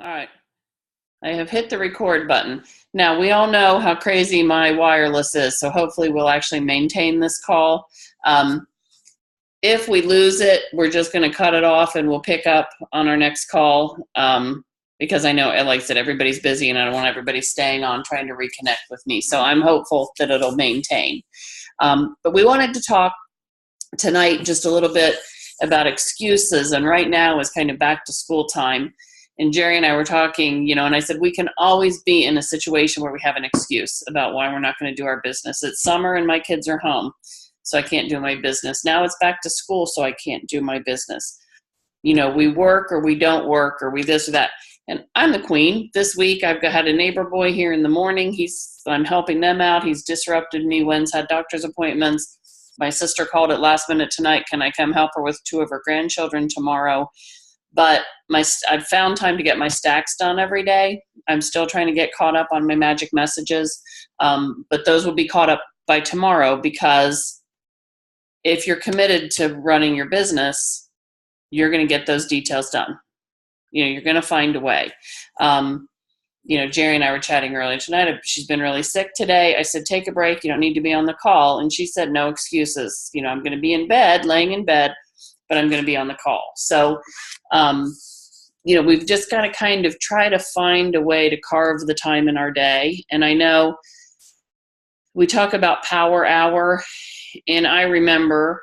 All right. I have hit the record button. Now, we all know how crazy my wireless is, so hopefully we'll actually maintain this call. Um, if we lose it, we're just going to cut it off and we'll pick up on our next call because I know, like I said, everybody's busy and I don't want everybody staying on trying to reconnect with me. So I'm hopeful that it'll maintain. But we wanted to talk tonight just a little bit about excuses, and right now is kind of back to school time. And Jerry and I were talking, and I said we can always be in a situation where we have an excuse about why we're not going to do our business. It's summer and my kids are home, so I can't do my business. Now it's back to school, so I can't do my business. We work or we don't work or we this or that. And I'm the queen. This week I've had a neighbor boy here in the morning. I'm helping them out. He's disrupted me. Wen's had doctor's appointments. My sister called at last minute tonight. Can I come help her with 2 of her grandchildren tomorrow? But I've found time to get my stacks done every day. I'm still trying to get caught up on my magic messages. But those will be caught up by tomorrow, because if you're committed to running your business, you're going to get those details done. You're going to find a way. Jerry and I were chatting earlier tonight. She's been really sick today. I said, take a break. You don't need to be on the call. And she said, no excuses. I'm going to be in bed, laying in bed, but I'm going to be on the call. So, we've just got to kind of try to find a way to carve the time in our day. And I know we talk about power hour, and I remember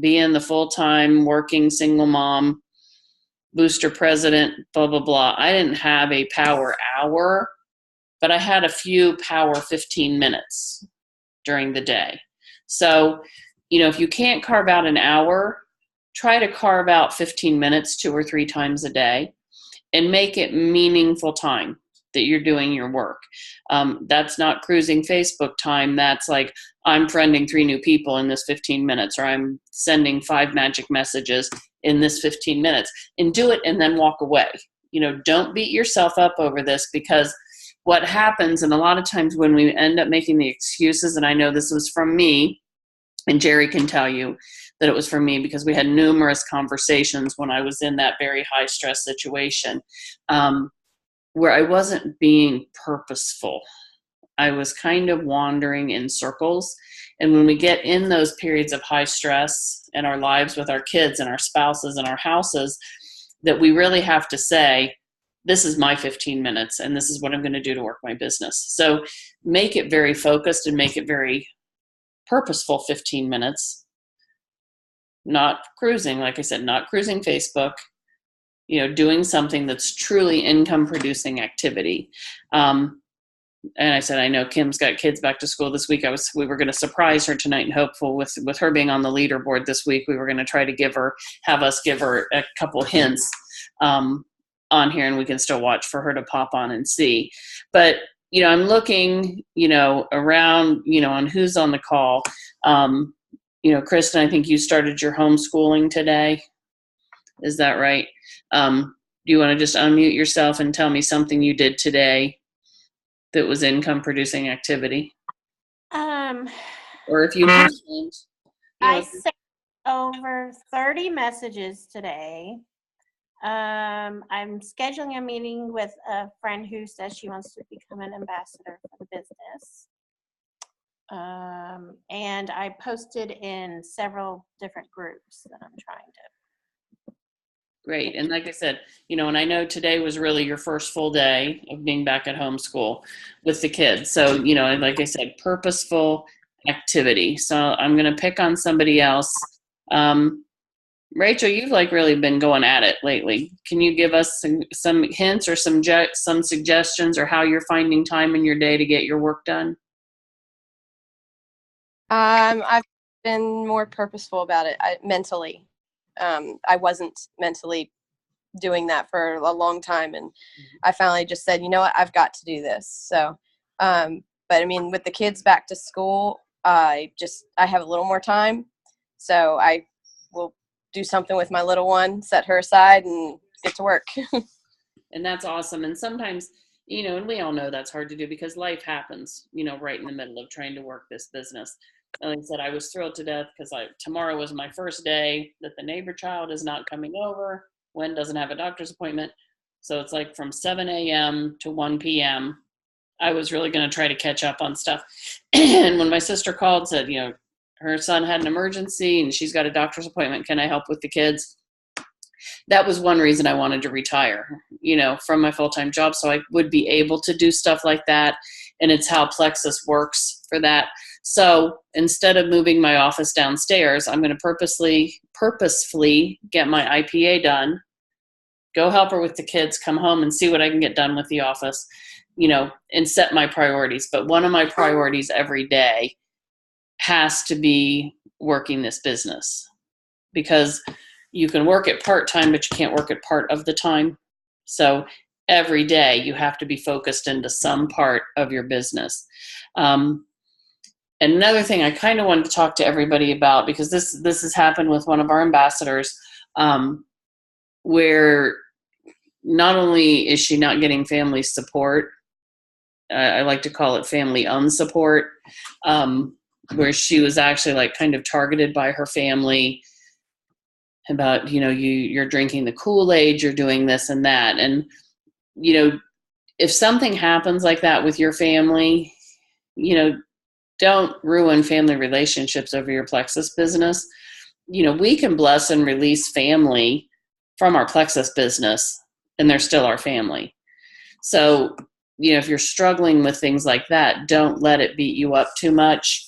being the full-time working single mom, booster president, blah, blah, blah. I didn't have a power hour, but I had a few power 15 minutes during the day. So, if you can't carve out an hour, try to carve out 15 minutes 2 or 3 times a day and make it meaningful time that you're doing your work. That's not cruising Facebook time. That's like, I'm friending 3 new people in this 15 minutes, or I'm sending 5 magic messages in this 15 minutes, and do it and then walk away. Don't beat yourself up over this, because what happens, and a lot of times when we end up making the excuses, and I know this was from me, and Jerry can tell you that it was from me, because we had numerous conversations when I was in that very high stress situation, where I wasn't being purposeful. I was kind of wandering in circles. And when we get in those periods of high stress in our lives with our kids and our spouses and our houses, that we really have to say, this is my 15 minutes and this is what I'm going to do to work my business. So make it very focused and make it very purposeful 15 minutes, not cruising, like I said, not cruising Facebook, doing something that's truly income producing activity. And I said, I know Kim's got kids back to school this week. We were going to surprise her tonight, and hopeful with her being on the leaderboard this week, we were going to try to have us give her a couple hints on here, and we can still watch for her to pop on and see. But, I'm looking, around, on who's on the call. Kristen, I think you started your homeschooling today. Is that right? Do you want to just unmute yourself and tell me something you did today that was income producing activity? Or if you I sent over 30 messages today. I'm scheduling a meeting with a friend who says she wants to become an ambassador for the business. And I posted in several different groups that I'm trying to. Great. And like I said, and I know today was really your first full day of being back at homeschool with the kids. So, like I said, purposeful activity. So I'm going to pick on somebody else. Rachel, you've really been going at it lately. Can you give us some hints or some suggestions, or how you're finding time in your day to get your work done? I've been more purposeful about it mentally. I wasn't mentally doing that for a long time, and I finally just said, you know what, I've got to do this. So, but I mean, with the kids back to school, I have a little more time, so I will do something with my little one, set her aside, and get to work. And that's awesome. And sometimes, and we all know that's hard to do because life happens, right in the middle of trying to work this business. Like I said, I was thrilled to death because tomorrow was my first day that the neighbor child is not coming over. Wen doesn't have a doctor's appointment. So it's like from 7 a.m. to 1 p.m. I was really going to try to catch up on stuff. And when my sister called, said, her son had an emergency and she's got a doctor's appointment. Can I help with the kids? That was one reason I wanted to retire, from my full-time job. So I would be able to do stuff like that. And it's how Plexus works for that. So instead of moving my office downstairs, I'm going to purposefully get my IPA done, go help her with the kids, come home and see what I can get done with the office, and set my priorities. But one of my priorities every day has to be working this business, because you can work it part-time, but you can't work it part of the time. So every day you have to be focused into some part of your business. Another thing I kind of wanted to talk to everybody about, because this has happened with one of our ambassadors, where not only is she not getting family support, I like to call it family unsupport, where she was actually like kind of targeted by her family about, you're drinking the Kool-Aid, you're doing this and that. And, if something happens like that with your family, don't ruin family relationships over your Plexus business. We can bless and release family from our Plexus business, and they're still our family. So, if you're struggling with things like that, don't let it beat you up too much.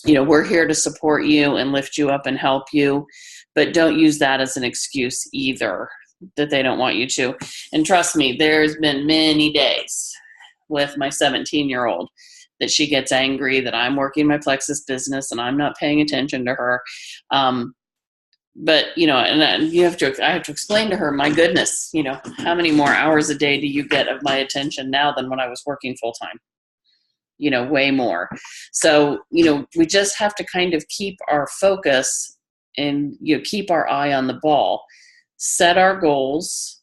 We're here to support you and lift you up and help you, but don't use that as an excuse either, that they don't want you to. And trust me, there's been many days with my 17-year-old that she gets angry that I'm working my Plexus business and I'm not paying attention to her. But, and I have to explain to her, my goodness, how many more hours a day do you get of my attention now than when I was working full time? Way more. So, we just have to kind of keep our focus and, keep our eye on the ball, set our goals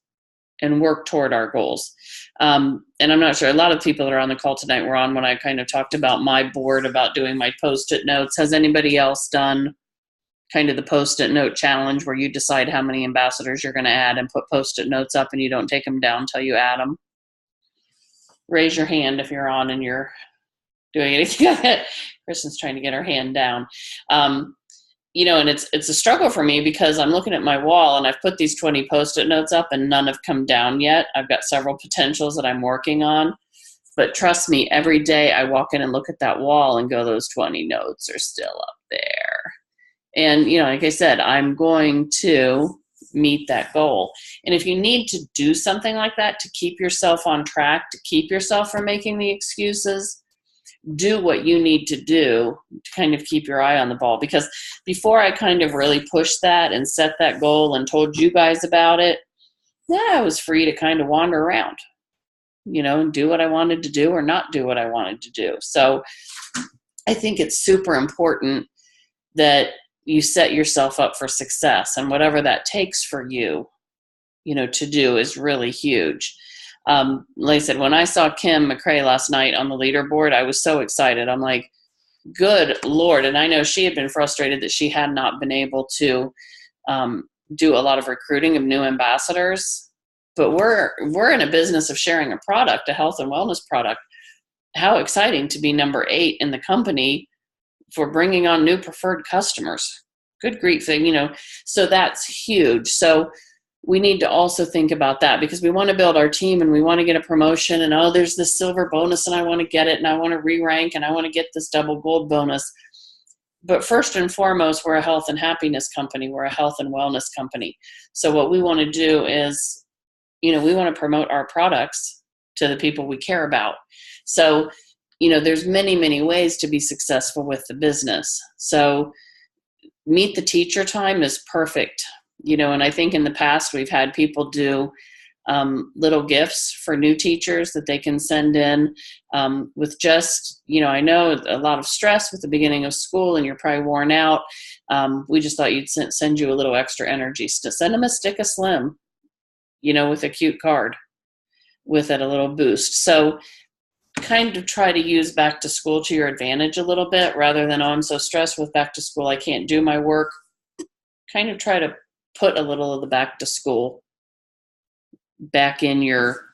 and work toward our goals. And I'm not sure, a lot of people that are on the call tonight were on when I kind of talked about my board, about doing my Post-it notes. Has anybody else done kind of the Post-it note challenge, where you decide how many ambassadors you're going to add and put Post-it notes up and you don't take them down until you add them? Raise your hand if you're on and you're doing anything. Kristen's trying to get her hand down. And it's a struggle for me, because I'm looking at my wall and I've put these 20 Post-it notes up and none have come down yet. I've got several potentials that I'm working on, but trust me, every day I walk in and look at that wall and go, those 20 notes are still up there. And, like I said, I'm going to meet that goal. And if you need to do something like that to keep yourself on track, to keep yourself from making the excuses, do what you need to do to kind of keep your eye on the ball. Because before I kind of really pushed that and set that goal and told you guys about it, I was free to kind of wander around, and do what I wanted to do or not do what I wanted to do. So I think it's super important that you set yourself up for success, and whatever that takes for you, to do is really huge. Like I said, when I saw Kim McCrae last night on the leaderboard, I was so excited. I'm like, good Lord. And I know she had been frustrated that she had not been able to do a lot of recruiting of new ambassadors, but we're in a business of sharing a product, a health and wellness product. How exciting to be number 8 in the company for bringing on new preferred customers. Good grief, so that's huge. So we need to also think about that, because we want to build our team and we want to get a promotion, and there's this silver bonus and I want to get it and I want to re-rank and I want to get this double gold bonus. But first and foremost, we're a health and happiness company. We're a health and wellness company. So what we want to do is, we want to promote our products to the people we care about. So, there's many, many ways to be successful with the business. So Meet the Teacher time is perfect. And I think in the past we've had people do little gifts for new teachers that they can send in with just, I know a lot of stress with the beginning of school and you're probably worn out. We just thought you'd send you a little extra energy. Send them a stick of Slim, with a cute card with it, a little boost. So kind of try to use back to school to your advantage a little bit, rather than, I'm so stressed with back to school, I can't do my work. Kind of try to put a little of the back to school back in your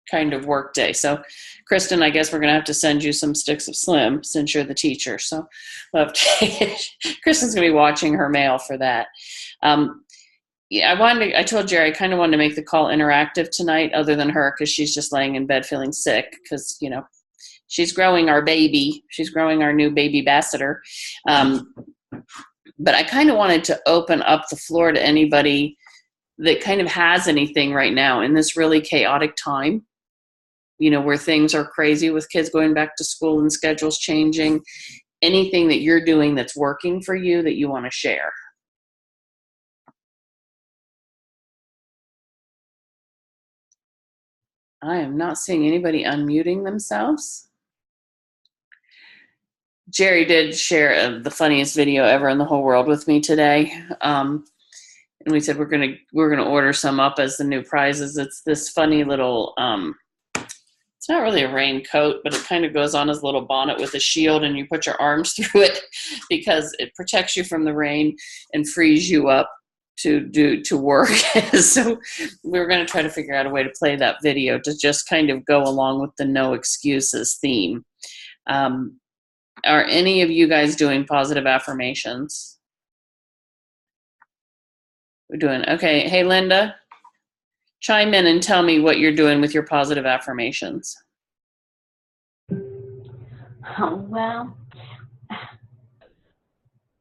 kind of work day. So Kristen, I guess we're going to have to send you some sticks of Slim since you're the teacher. So we'll have to, Kristen's going to be watching her mail for that. Yeah, I told Jerry I kind of wanted to make the call interactive tonight, other than her, because she's just laying in bed feeling sick because, you know, she's growing our baby. She's growing our new baby Bassiter. But I kind of wanted to open up the floor to anybody that kind of has anything right now in this really chaotic time, you know, where things are crazy with kids going back to school and schedules changing. Anything that you're doing that's working for you that you want to share. I am not seeing anybody unmuting themselves. Jerry did share the funniest video ever in the whole world with me today. And we said we're gonna order some up as the new prizes. It's this funny little it's not really a raincoat, but it kind of goes on as a little bonnet with a shield, and you put your arms through it because it protects you from the rain and frees you up to work. So we're going to try to figure out a way to play that video to just kind of go along with the no excuses theme. Are any of you guys doing positive affirmations? We're doing okay. Hey, Linda, chime in and tell me what you're doing with your positive affirmations. Well,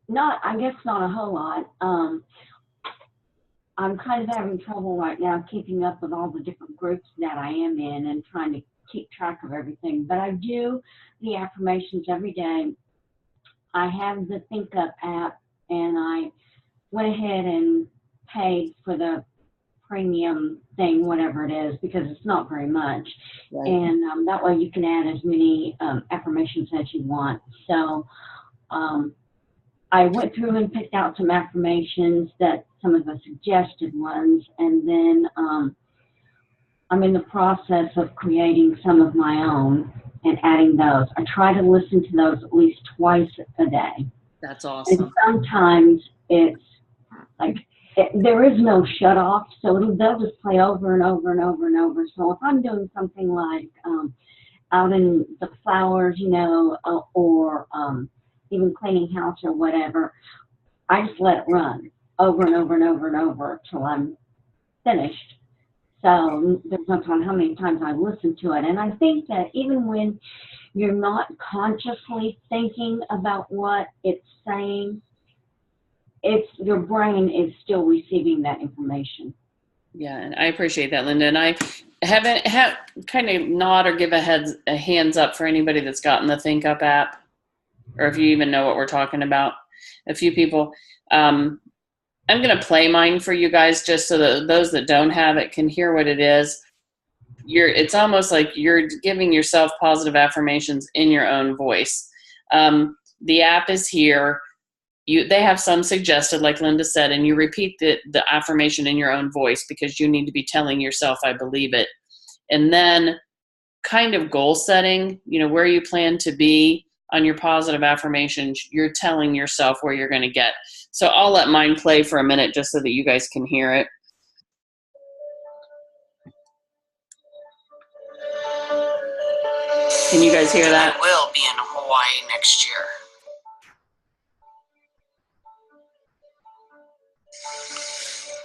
I guess not a whole lot. I'm kind of having trouble right now keeping up with all the different groups that I am in and trying to keep track of everything. But I do the affirmations every day. I have the ThinkUp app, and I went ahead and paid for the premium thing, whatever it is, because it's not very much. Right. And that way you can add as many affirmations as you want. So I went through and picked out some affirmations, that some of the suggested ones, and then I'm in the process of creating some of my own and adding those. I try to listen to those at least twice a day. That's awesome. And sometimes it's like there is no shut off, so they'll just play over and over and over and over. So if I'm doing something like out in the flowers, you know, or even cleaning house or whatever, I just let it run over and over and over and over till I'm finished. So there's no telling how many times I listen to it. And I think that even when you're not consciously thinking about what it's saying, your brain is still receiving that information. Yeah, and I appreciate that, Linda. And I haven't kind of nod or give a hands up for anybody that's gotten the ThinkUp app, or if you even know what we're talking about. A few people. I'm going to play mine for you guys just so that those that don't have it can hear what it is. It's almost like you're giving yourself positive affirmations in your own voice. The app is here. They have some suggested, like Linda said, and you repeat the affirmation in your own voice because you need to be telling yourself, I believe it. And then kind of goal setting, you know, where you plan to be on your positive affirmations, you're telling yourself where you're going to get. So I'll let mine play for a minute just so that you guys can hear it. Can you guys hear that? I will be in Hawaii next year.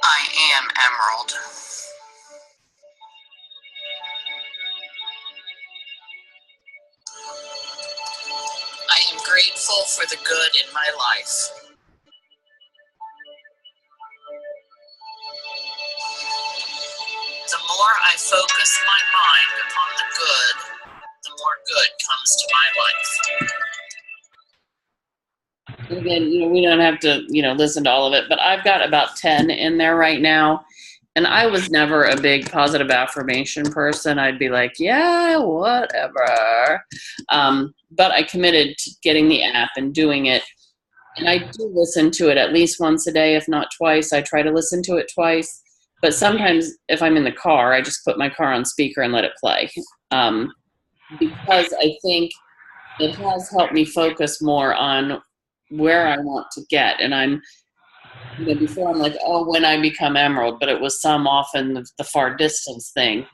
I am Emerald. I am grateful for the good in my life. The more I focus my mind upon the good, the more good comes to my life. Again, you know, we don't have to, you know, listen to all of it, but I've got about 10 in there right now. And I was never a big positive affirmation person. I'd be like, yeah, whatever. But I committed to getting the app and doing it. And I do listen to it at least once a day, if not twice. I try to listen to it twice. But sometimes if I'm in the car, I just put my car on speaker and let it play. Because I think it has helped me focus more on where I want to get. And I'm before I'm like, oh, when I become Emerald, but it was some often the far distance thing.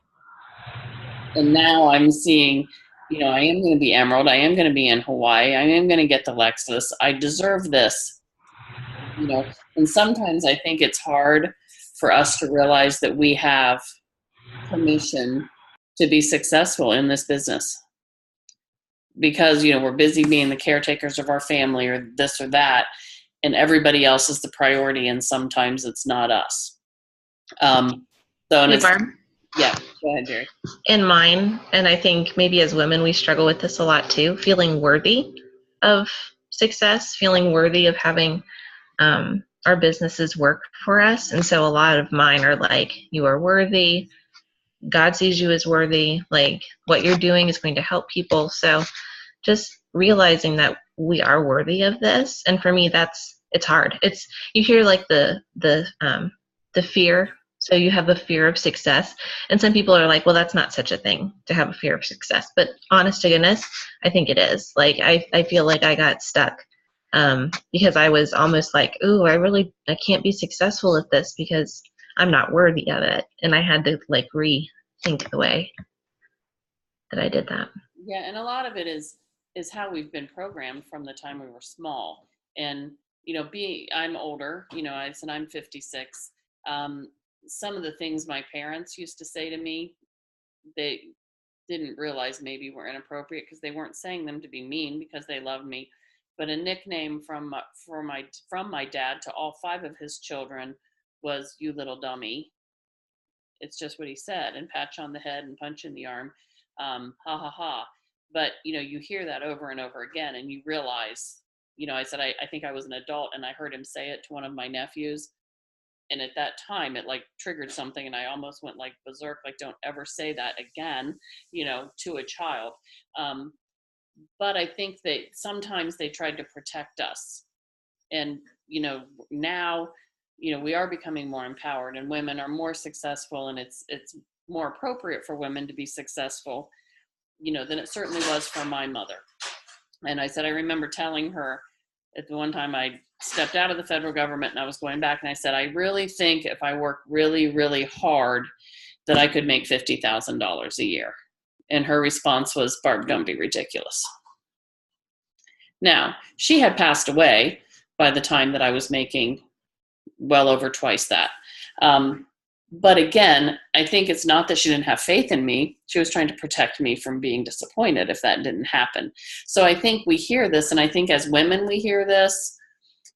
And now I'm seeing, I am going to be Emerald. I am going to be in Hawaii. I am going to get the Lexus. I deserve this, and sometimes I think it's hard for us to realize that we have permission to be successful in this business because, we're busy being the caretakers of our family or this or that, and everybody else is the priority, and sometimes it's not us. Hey, Barb. Yeah, go ahead, Jerry. In mine, and I think maybe as women we struggle with this a lot too, feeling worthy of success, feeling worthy of having our businesses work for us. And so a lot of mine are like, you are worthy, God sees you as worthy, like what you're doing is going to help people. So just realizing that we are worthy of this. And for me, it's hard. You hear like the fear. So you have a fear of success. And some people are like, well, that's not such a thing to have a fear of success. But honest to goodness, I think it is. Like, I feel like I got stuck because I was almost like, ooh, I can't be successful at this because I'm not worthy of it. And I had to like rethink the way that I did that. Yeah, and a lot of it is how we've been programmed from the time we were small. And, I'm older, I said I'm 56. Some of the things my parents used to say to me, they didn't realize maybe were inappropriate because they weren't saying them to be mean because they loved me. But a nickname from my dad to all 5 of his children was "you little dummy." It's just what he said, and pat you on the head and punch in the arm, ha ha ha. But you hear that over and over again, and you realize, I said I think I was an adult, and I heard him say it to one of my nephews. And at that time, it like triggered something, and I almost went like berserk, like don't ever say that again, to a child. But I think that sometimes they tried to protect us. And, now, we are becoming more empowered, and women are more successful, and it's more appropriate for women to be successful, than it certainly was for my mother. And I said, I remember telling her at the one time I stepped out of the federal government and I was going back, and I said, I really think if I work really, really hard that I could make $50,000 a year. And her response was, Barb, don't be ridiculous. Now, she had passed away by the time that I was making well over twice that. But again, I think it's not that she didn't have faith in me. She was trying to protect me from being disappointed if that didn't happen. So I think we hear this, and I think as women we hear this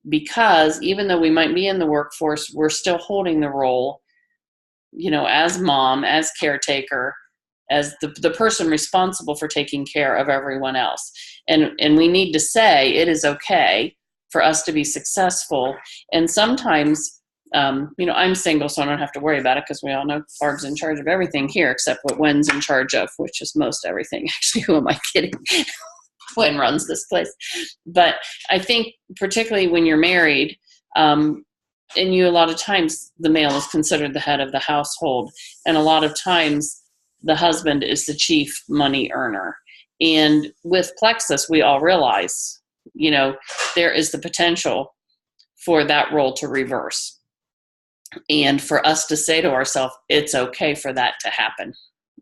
because even though we might be in the workforce, we're still holding the role, as mom, as caretaker, as the person responsible for taking care of everyone else. And we need to say it is okay for us to be successful. And sometimes, I'm single, so I don't have to worry about it because we all know Barb's in charge of everything here except what Gwen's in charge of, which is most everything. Actually, who am I kidding? Gwen runs this place. But I think particularly when you're married, and a lot of times the male is considered the head of the household. And a lot of times the husband is the chief money earner. And with Plexus, we all realize, there is the potential for that role to reverse. And for us to say to ourselves, it's okay for that to happen.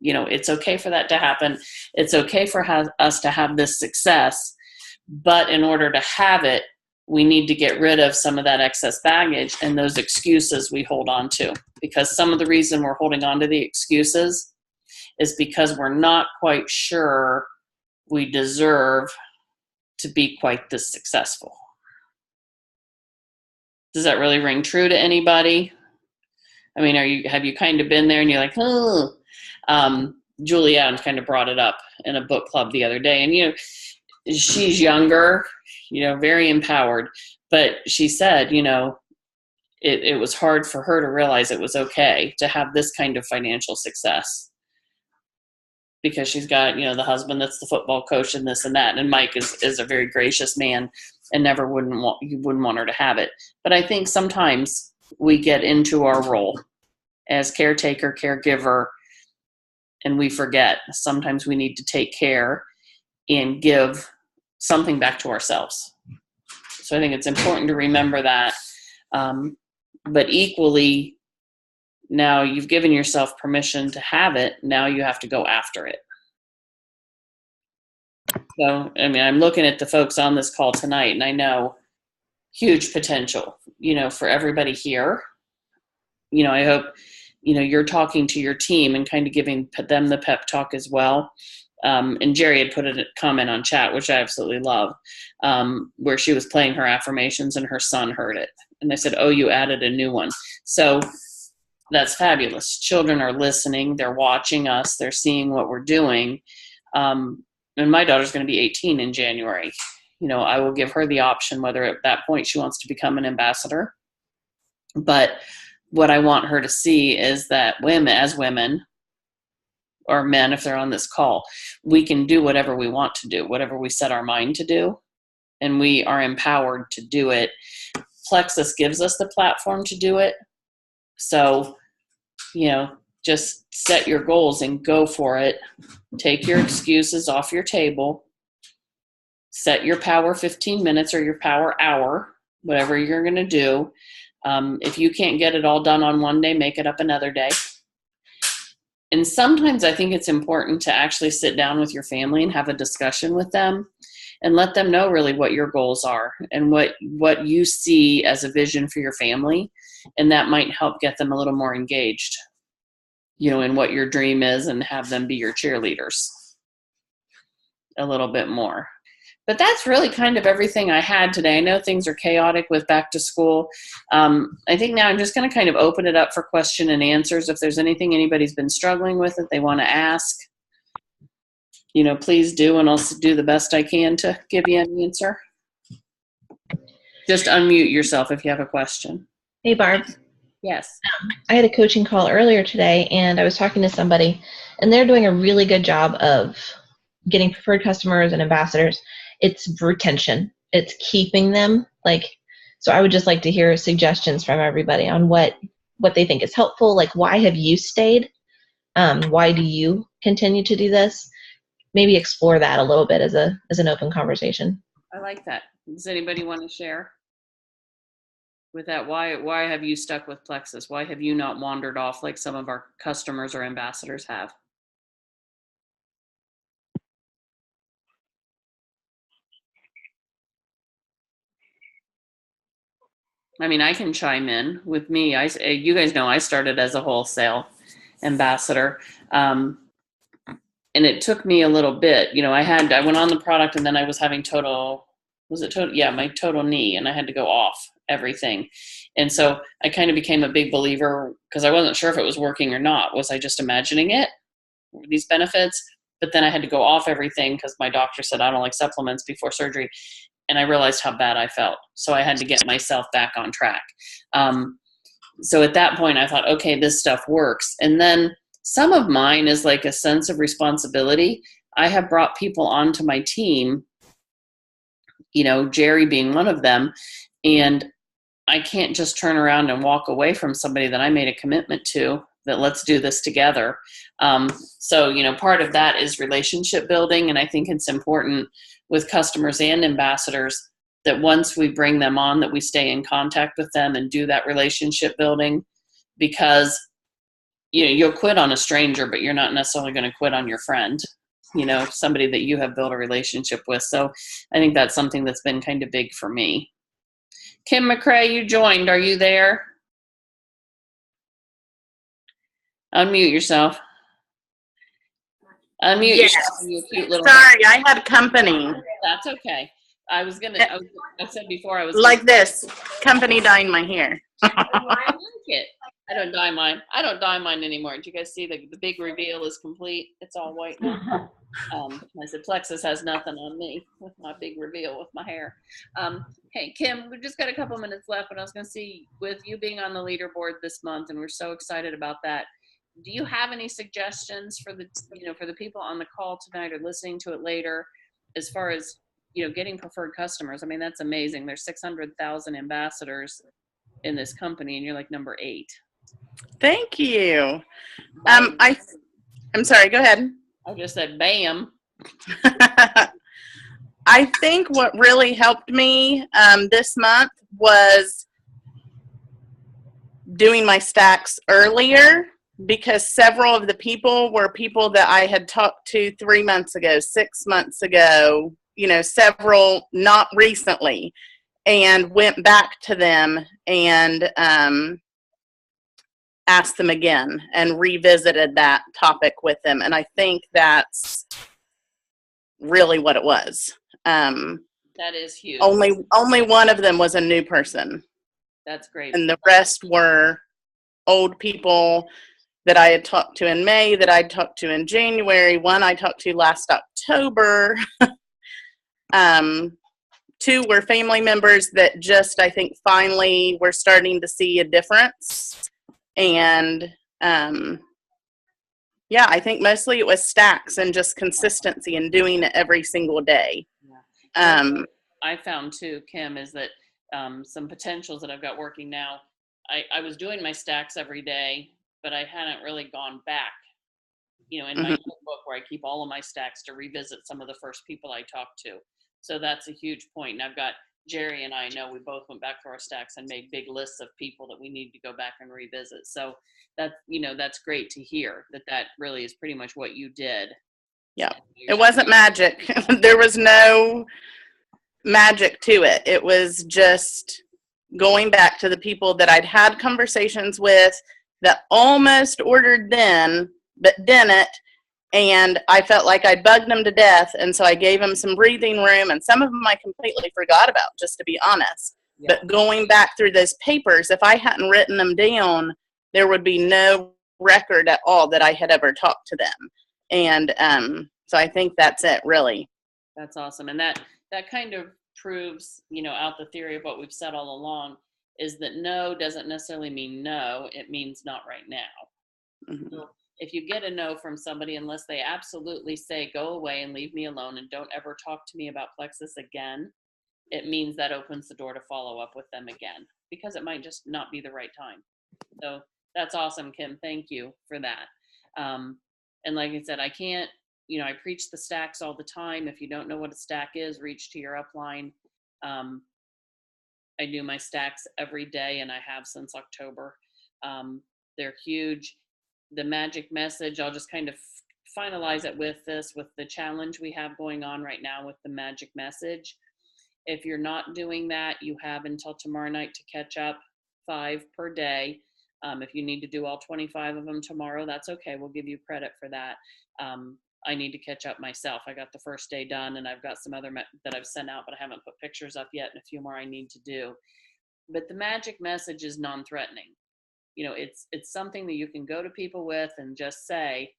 It's okay for that to happen. It's okay for us to have this success. But in order to have it, we need to get rid of some of that excess baggage and those excuses we hold on to. Because some of the reason we're holding on to the excuses is because we're not quite sure we deserve to be quite this successful. Does that really ring true to anybody? I mean, have you kind of been there and you're like, oh, Julie Adams kind of brought it up in a book club the other day. And, she's younger, very empowered, but she said, it was hard for her to realize it was okay to have this kind of financial success because she's got, the husband that's the football coach and this and that. And Mike is a very gracious man and you wouldn't want her to have it. But I think sometimes we get into our role as caretaker, caregiver, and we forget. Sometimes we need to take care and give something back to ourselves. So I think it's important to remember that. but equally, now you've given yourself permission to have it. Now you have to go after it. So, I mean, I'm looking at the folks on this call tonight, and I know huge potential, for everybody here. I hope, you're talking to your team and kind of giving them the pep talk as well. And Jerry had put a comment on chat, which I absolutely love, where she was playing her affirmations and her son heard it. And they said, oh, you added a new one. So that's fabulous. Children are listening. They're watching us. They're seeing what we're doing. And my daughter's going to be 18 in January. I will give her the option whether at that point she wants to become an ambassador. But what I want her to see is that women, or men, if they're on this call, we can do whatever we want to do, whatever we set our mind to do, and we are empowered to do it. Plexus gives us the platform to do it. So, just set your goals and go for it. Take your excuses off your table. Set your power 15 minutes or your power hour, whatever you're going to do. If you can't get it all done on one day, make it up another day. And sometimes I think it's important to actually sit down with your family and have a discussion with them and let them know really what your goals are and what you see as a vision for your family. And that might help get them a little more engaged, in what your dream is, and have them be your cheerleaders a little bit more. But that's really kind of everything I had today. I know things are chaotic with back to school. I think now I'm just going to kind of open it up for question and answers. If there's anything anybody's been struggling with that they want to ask, please do, and I'll do the best I can to give you an answer. Just unmute yourself if you have a question. Hey, Barb. Yes. I had a coaching call earlier today, and I was talking to somebody, and they're doing a really good job of getting preferred customers and ambassadors. It's retention. It's keeping them. So I would just like to hear suggestions from everybody on what they think is helpful. Why have you stayed? Why do you continue to do this? Maybe explore that a little bit as an open conversation. I like that. Does anybody want to share with that? Why have you stuck with Plexus? Why have you not wandered off like some of our customers or ambassadors have? I mean, I can chime in. With me, you guys know I started as a wholesale ambassador. And it took me a little bit. I went on the product, and then I was having my total knee, and I had to go off everything. And so I kind of became a big believer because I wasn't sure if it was working or not. Was I just imagining it, these benefits? But then I had to go off everything because my doctor said I don't like supplements before surgery. And I realized how bad I felt. So I had to get myself back on track. So at that point I thought, okay, this stuff works. And then some of mine is like a sense of responsibility. I have brought people onto my team, Jerry being one of them. And I can't just turn around and walk away from somebody that I made a commitment to, that let's do this together. So, part of that is relationship building. And I think it's important with customers and ambassadors that once we bring them on, that we stay in contact with them and do that relationship building, because, you'll quit on a stranger, but you're not necessarily going to quit on your friend, somebody that you have built a relationship with. So I think that's something that's been kind of big for me. Kim McCrae, you joined. Are you there? Unmute yourself. Unmute yourself. You cute little. Sorry, I had company. That's okay. I said before I was like this. Company dyeing my hair. I like it. I don't dye mine. I don't dye mine anymore. Did you guys see the big reveal is complete? It's all white now. I said Plexus has nothing on me with my big reveal with my hair. Hey, Kim, we've just got a couple minutes left, but I was going to see, with you being on the leaderboard this month, and we're so excited about that, do you have any suggestions for the people on the call tonight or listening to it later, as far as, getting preferred customers? I mean, that's amazing. There's 600,000 ambassadors in this company, and you're like number 8. Thank you. I'm sorry, go ahead. I just said, bam. I think what really helped me this month was doing my stacks earlier because several of the people were people that I had talked to 3 months ago, 6 months ago, several not recently, and went back to them and asked them again and revisited that topic with them. And I think that's really what it was. That is huge. Only one of them was a new person. That's great. And the rest were old people that I had talked to in May, that I talked to in January. One I talked to last October. 2 were family members that just, I think, finally were starting to see a difference. And yeah, I think mostly it was stacks and just consistency and doing it every single day. Yeah. I found too, Kim, is that some potentials that I've got working now, I was doing my stacks every day, but I hadn't really gone back, in my book where I keep all of my stacks to revisit some of the first people I talked to. So that's a huge point. And I've got Jerry and I know we both went back to our stacks and made big lists of people that we need to go back and revisit. So that's great to hear that really is pretty much what you did. Yeah. It wasn't magic. There was no magic to it. It was just going back to the people that I'd had conversations with that almost ordered then, but didn't. And I felt like I bugged them to death. And so I gave them some breathing room, and some of them I completely forgot about, just to be honest. Yeah. But going back through those papers, if I hadn't written them down, there would be no record at all that I had ever talked to them. And so I think that's it, really. That's awesome. And that kind of proves, out the theory of what we've said all along, is that no doesn't necessarily mean no. It means not right now. Mm-hmm. So if you get a no from somebody, unless they absolutely say, go away and leave me alone and don't ever talk to me about Plexus again, it means that opens the door to follow up with them again, because it might just not be the right time. So that's awesome, Kim. Thank you for that. And like I said, I can't, I preach the stacks all the time. If you don't know what a stack is, reach to your upline. I do my stacks every day, and I have since October. They're huge. The magic message, I'll just kind of finalize it with the challenge we have going on right now with the magic message. If you're not doing that, you have until tomorrow night to catch up, 5 per day. If you need to do all 25 of them tomorrow, that's okay. We'll give you credit for that. I need to catch up myself. I got the first day done, and I've got some other that I've sent out, but I haven't put pictures up yet, and a few more I need to do. But the magic message is non-threatening. It's something that you can go to people with and just say,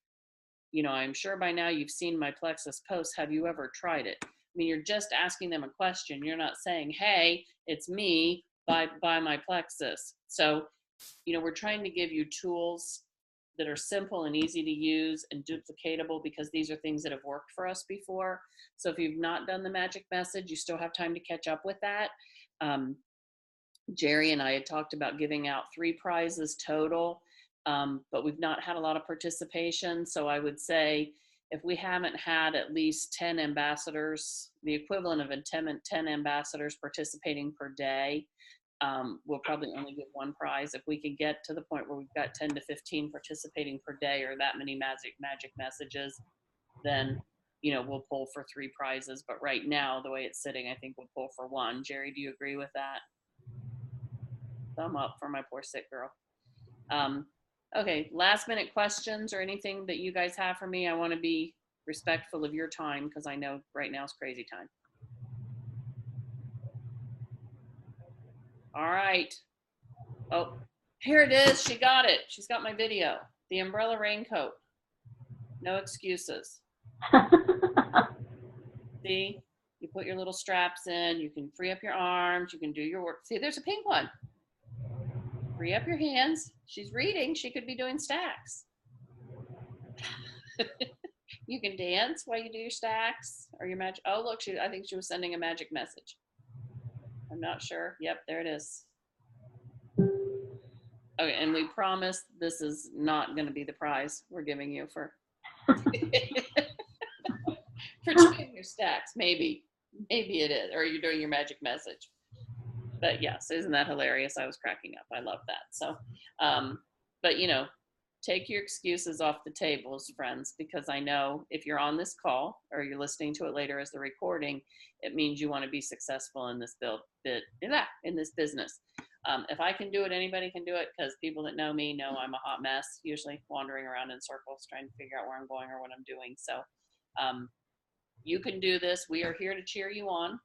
I'm sure by now you've seen my Plexus post. Have you ever tried it? I mean, you're just asking them a question. You're not saying, hey, it's me, buy my Plexus. So, we're trying to give you tools that are simple and easy to use and duplicatable, because these are things that have worked for us before. So if you've not done the magic message, you still have time to catch up with that. Jerry and I had talked about giving out 3 prizes total, but we've not had a lot of participation. So I would say if we haven't had at least 10 ambassadors, the equivalent of 10 ambassadors participating per day, we'll probably only give 1 prize. If we can get to the point where we've got 10 to 15 participating per day, or that many magic messages, then we'll pull for 3 prizes. But right now, the way it's sitting, I think we'll pull for 1. Jerry, do you agree with that? Thumb up for my poor sick girl. Okay, last minute questions or anything that you guys have for me. I want to be respectful of your time, because I know right now is crazy time. All right. Oh, here it is. She got it. She's got my video. The umbrella raincoat. No excuses. See, you put your little straps in. You can free up your arms. You can do your work. See, there's a pink one. Free up your hands. She's reading. She could be doing stacks. You can dance while you do your stacks or your magic. Oh, look, I think she was sending a magic message. I'm not sure. Yep, there it is. Okay, and we promise this is not going to be the prize we're giving you for for doing your stacks. Maybe it is, or you're doing your magic message. But yes, isn't that hilarious? I was cracking up. I love that. So, but you know, take your excuses off the tables, friends, because I know if you're on this call or you're listening to it later as the recording, it means you want to be successful in this in this business. If I can do it, anybody can do it, because people that know me know I'm a hot mess, usually wandering around in circles trying to figure out where I'm going or what I'm doing. So you can do this. We are here to cheer you on.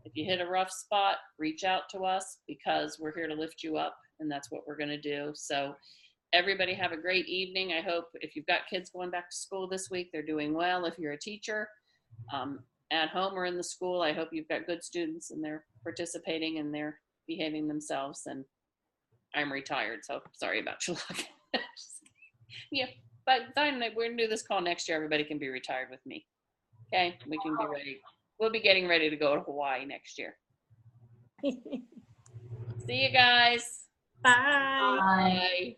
If you hit a rough spot, reach out to us, because we're here to lift you up, and that's what we're going to do. So everybody have a great evening. I hope if you've got kids going back to school this week, they're doing well. If you're a teacher at home or in the school, I hope you've got good students and they're participating and they're behaving themselves. And I'm retired, so sorry about your luck. Yeah, but we're going to do this call next year. Everybody can be retired with me. Okay, we can be ready. We'll be getting ready to go to Hawaii next year. See you guys. Bye. Bye. Bye.